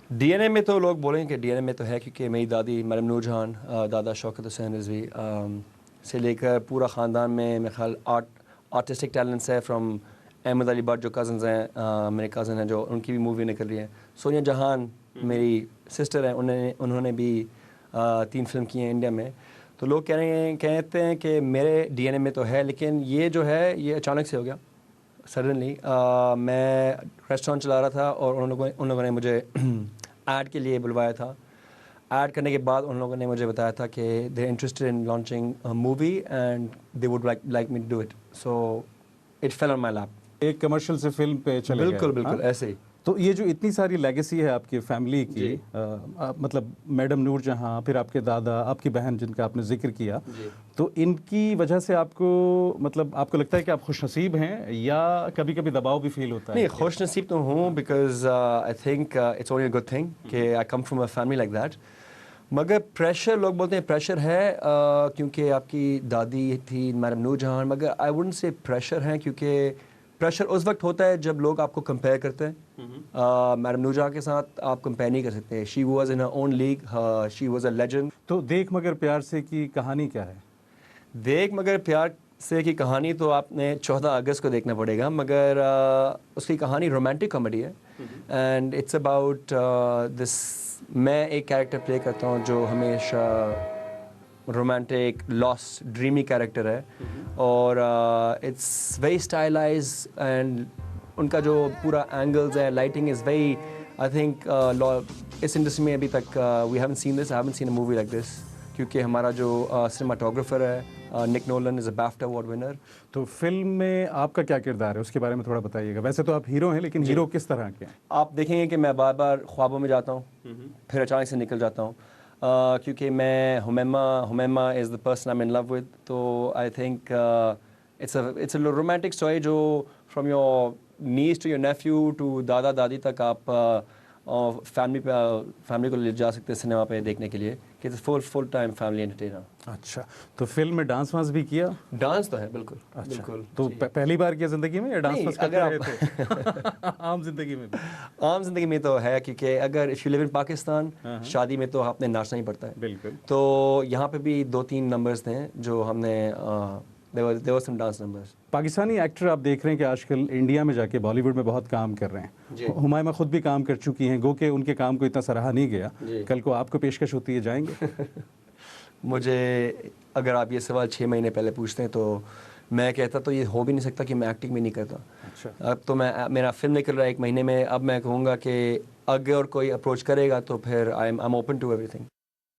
D N اے میں تو لوگ بولیں کہ ڈی این اے میں تو ہے، کیونکہ میری دادی مریم نور جہان، دادا شوکت حسین رضوی سے لے کر پورا خاندان میں میرے خیال آرٹسٹک ٹیلنٹس ہے. فرام احمد علی بٹ جو کزنز ہیں، میرے کزن ہیں جو ان کی بھی مووی نکل رہی ہے. سونیا جہان میری سسٹر ہیں، انہوں نے بھی 3 فلم کی ہیں انڈیا میں. تو لوگ کہتے ہیں کہ میرے ڈی این اے میں تو ہے، لیکن یہ جو ہے یہ اچانک سے ہو گیا سڈنلی. میں ریسٹورینٹ چلا رہا تھا اور ان لوگوں نے مجھے ایڈ کے لیے بلوایا تھا. ایڈ کرنے کے بعد ان لوگوں نے مجھے بتایا تھا کہ they interested in launching movie and they would like me to do it. So it fell on my lap. ایک کمرشل سے فلم پہ چلے گئے. بالکل بالکل ایسے ہی. تو یہ جو اتنی ساری لیگیسی ہے آپ کی فیملی کی، مطلب میڈم نور جہاں، پھر آپ کے دادا، آپ کی بہن جن کا آپ نے ذکر کیا، تو ان کی وجہ سے آپ کو مطلب آپ کو لگتا ہے کہ آپ خوش نصیب ہیں یا کبھی کبھی دباؤ بھی فیل ہوتا ہے؟ نہیں، خوش نصیب تو ہوں، because I think it's only a good thing کہ I come from a family like that. مگر پریشر، لوگ بولتے ہیں پریشر ہے کیونکہ آپ کی دادی تھی میڈم نور جہان، مگر آئی ووڈنٹ سے پریشر ہیں، کیونکہ پریشر اس وقت ہوتا ہے جب لوگ آپ کو کمپیئر کرتے ہیں. میڈم نور جہاں کے ساتھ آپ کمپیئر نہیں کر سکتے. She was in Hare own league, she was a legend. تو دیکھ مگر پیار سے کی کہانی کیا ہے؟ دیکھ مگر پیار سے کی کہانی تو آپ نے 14 اگست کو دیکھنا پڑے گا، مگر اس کی کہانی رومانٹک کامیڈی ہے. And it's about this. میں ایک کیریکٹر پلے کرتا ہوں جو ہمیشہ رومانٹک لاس ڈریمی کیریکٹر ہے، اور اٹس ویری اسٹائلائز. اینڈ ان کا جو پورا اینگلز ہے، lighting is very, I think اس انڈسٹری میں ابھی تک we haven't seen this, I haven't seen a movie like this. کیونکہ ہمارا جو سنیماٹوگرافر ہے Nick Nolan is a BAFTA award winner. تو فلم میں آپ کا کیا کردار ہے، اس کے بارے میں تھوڑا بتائیے گا. ویسے تو آپ ہیرو ہیں، لیکن ہیرو کس طرح کے ہیں؟ آپ دیکھیں گے کہ میں بار بار خوابوں میں جاتا ہوں، پھر اچانک سے نکل جاتا ہوں، کیونکہ میں Humaima is the person I am in love with. تو I think it's a romantic story جو from your niece to your nephew to دادا دادی تک آپ فیملی کو لے جا سکتے ہیں سنیما پہ دیکھنے کے لیے، کہ فل ٹائم فیملی انٹرٹینر. اچھا، تو فلم میں ڈانس وانس بھی کیا؟ ڈانس تو ہے بالکل. بالکل. تو پہلی بار کیا زندگی میں یا ڈانس وانس کرتے رہے تھے؟ عام زندگی میں بھی؟ عام زندگی میں تو ہے، کیونکہ اگر اف یو لیو ان پاکستان، شادی میں تو آپ نے ناچنا ہی پڑتا ہے. بالکل. تو یہاں پہ بھی 2-3 نمبرز تھے جو ہم نے there were some dance numbers. Pakistani actor آپ دیکھ رہے ہیں کہ آج کل انڈیا میں جا کے بالی ووڈ میں بہت کام کر رہے ہیں. ہمایمہ خود بھی کام کر چکی ہیں، گو کہ ان کے کام کو اتنا سراہا نہیں گیا. کل کو آپ کو پیشکش ہوتی ہے، جائیں گے؟ مجھے اگر آپ یہ سوال 6 مہینے پہلے پوچھتے ہیں تو میں کہتا تو یہ ہو بھی نہیں سکتا کہ میں ایکٹنگ بھی نہیں کرتا. اچھا. اب تو میرا فلم نکل رہا ہے 1 مہینے میں. اب میں کہوں گا کہ اگر کوئی اپروچ کرے گا تو پھر I am open to every thing.